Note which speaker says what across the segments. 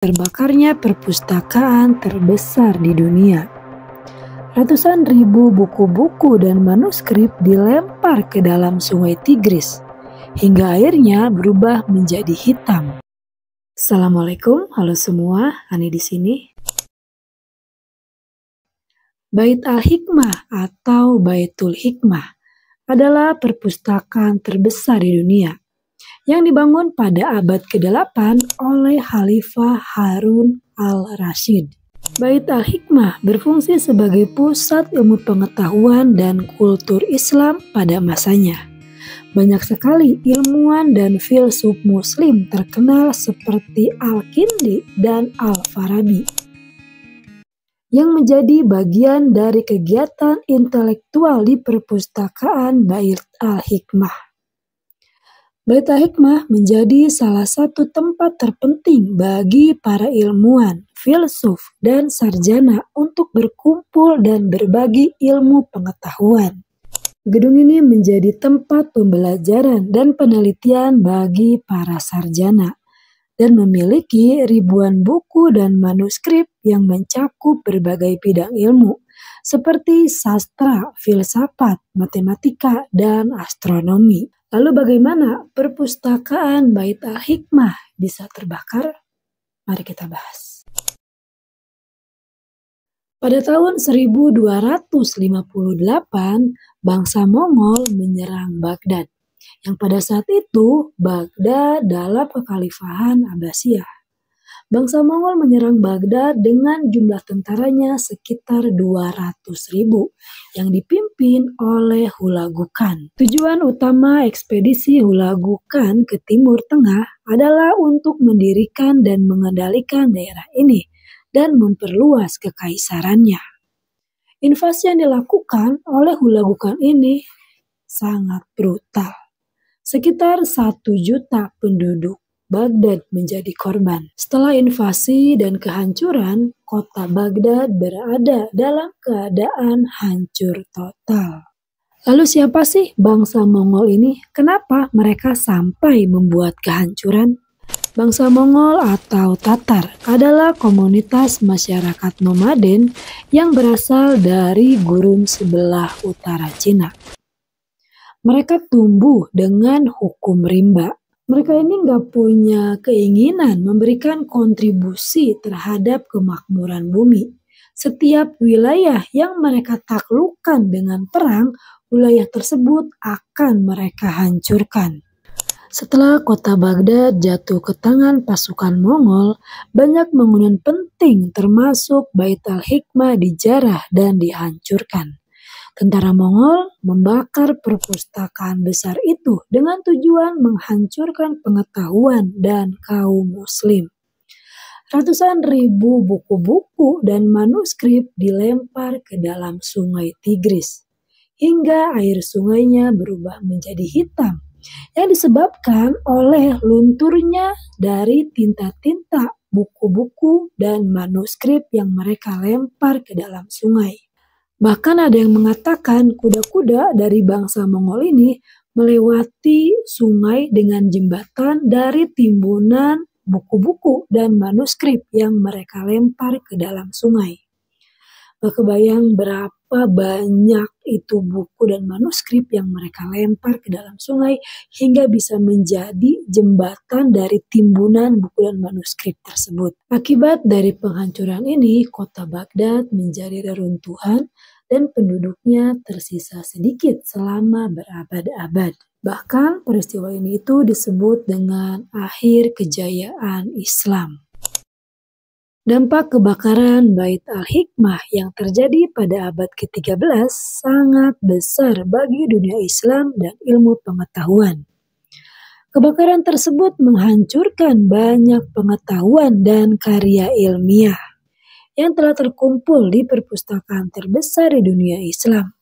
Speaker 1: terbakarnya perpustakaan terbesar di dunia. Ratusan ribu buku-buku dan manuskrip dilempar ke dalam sungai Tigris, hingga airnya berubah menjadi hitam. Assalamualaikum, halo semua, Ani di sini. Bait Al-Hikmah atau Baitul Hikmah adalah perpustakaan terbesar di dunia yang dibangun pada abad ke-8 oleh Khalifah Harun al-Rasyid. Bait Al-Hikmah berfungsi sebagai pusat ilmu pengetahuan dan kultur Islam pada masanya. Banyak sekali ilmuwan dan filsuf muslim terkenal seperti Al-Kindi dan Al-Farabi yang menjadi bagian dari kegiatan intelektual di perpustakaan Bait Al-Hikmah. Bait Al-Hikmah menjadi salah satu tempat terpenting bagi para ilmuwan, filsuf, dan sarjana untuk berkumpul dan berbagi ilmu pengetahuan. Gedung ini menjadi tempat pembelajaran dan penelitian bagi para sarjana dan memiliki ribuan buku dan manuskrip yang mencakup berbagai bidang ilmu seperti sastra, filsafat, matematika, dan astronomi. Lalu bagaimana perpustakaan Bait Al-Hikmah bisa terbakar? Mari kita bahas. Pada tahun 1258, bangsa Mongol menyerang Baghdad, yang pada saat itu Baghdad dalam kekhalifahan Abbasiyah. Bangsa Mongol menyerang Baghdad dengan jumlah tentaranya sekitar 200.000 yang dipimpin oleh Hulagu Khan. Tujuan utama ekspedisi Hulagu Khan ke Timur Tengah adalah untuk mendirikan dan mengendalikan daerah ini dan memperluas kekaisarannya. Invasi yang dilakukan oleh Hulagu Khan ini sangat brutal. Sekitar 1 juta penduduk Baghdad menjadi korban. Setelah invasi dan kehancuran, kota Baghdad berada dalam keadaan hancur total. Lalu siapa sih bangsa Mongol ini? Kenapa mereka sampai membuat kehancuran? Bangsa Mongol atau Tatar adalah komunitas masyarakat nomaden yang berasal dari gurun sebelah utara Cina. Mereka tumbuh dengan hukum rimba. Mereka ini nggak punya keinginan memberikan kontribusi terhadap kemakmuran bumi. Setiap wilayah yang mereka taklukkan dengan perang, wilayah tersebut akan mereka hancurkan. Setelah kota Baghdad jatuh ke tangan pasukan Mongol, banyak bangunan penting termasuk Bait Al-Hikmah dijarah dan dihancurkan. Tentara Mongol membakar perpustakaan besar itu dengan tujuan menghancurkan pengetahuan dan kaum muslim. Ratusan ribu buku-buku dan manuskrip dilempar ke dalam sungai Tigris, hingga air sungainya berubah menjadi hitam, yang disebabkan oleh lunturnya dari tinta-tinta buku-buku dan manuskrip yang mereka lempar ke dalam sungai. Bahkan ada yang mengatakan kuda-kuda dari bangsa Mongol ini melewati sungai dengan jembatan dari timbunan buku-buku dan manuskrip yang mereka lempar ke dalam sungai. Gak kebayang berapa banyak itu buku dan manuskrip yang mereka lempar ke dalam sungai hingga bisa menjadi jembatan dari timbunan buku dan manuskrip tersebut. Akibat dari penghancuran ini, kota Baghdad menjadi reruntuhan dan penduduknya tersisa sedikit selama berabad-abad. Bahkan peristiwa ini itu disebut dengan akhir kejayaan Islam. Dampak kebakaran Bait Al-Hikmah yang terjadi pada abad ke-13 sangat besar bagi dunia Islam dan ilmu pengetahuan. Kebakaran tersebut menghancurkan banyak pengetahuan dan karya ilmiah yang telah terkumpul di perpustakaan terbesar di dunia Islam.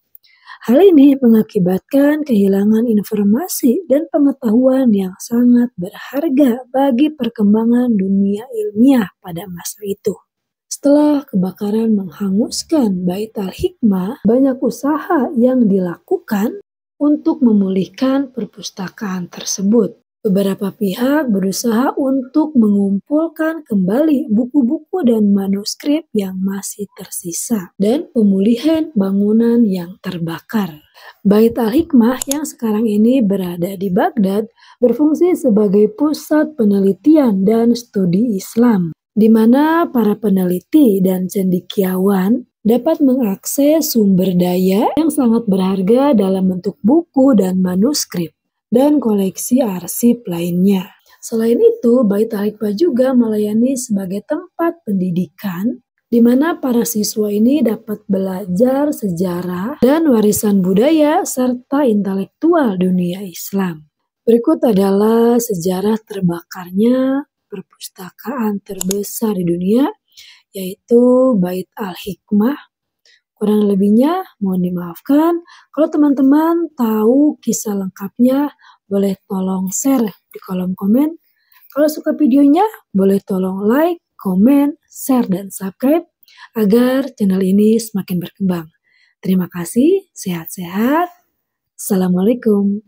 Speaker 1: Hal ini mengakibatkan kehilangan informasi dan pengetahuan yang sangat berharga bagi perkembangan dunia ilmiah pada masa itu. Setelah kebakaran menghanguskan Bait Al-Hikmah, banyak usaha yang dilakukan untuk memulihkan perpustakaan tersebut. Beberapa pihak berusaha untuk mengumpulkan kembali buku-buku dan manuskrip yang masih tersisa dan pemulihan bangunan yang terbakar. Bait Al-Hikmah yang sekarang ini berada di Baghdad berfungsi sebagai pusat penelitian dan studi Islam, di mana para peneliti dan cendekiawan dapat mengakses sumber daya yang sangat berharga dalam bentuk buku dan manuskrip dan koleksi arsip lainnya. Selain itu, Bait Al-Hikmah juga melayani sebagai tempat pendidikan di mana para siswa ini dapat belajar sejarah dan warisan budaya serta intelektual dunia Islam. Berikut adalah sejarah terbakarnya perpustakaan terbesar di dunia, yaitu Bait Al-Hikmah. Kurang lebihnya mohon dimaafkan. Kalau teman-teman tahu kisah lengkapnya, boleh tolong share di kolom komen. Kalau suka videonya, boleh tolong like, komen, share, dan subscribe agar channel ini semakin berkembang. Terima kasih, sehat-sehat. Assalamualaikum.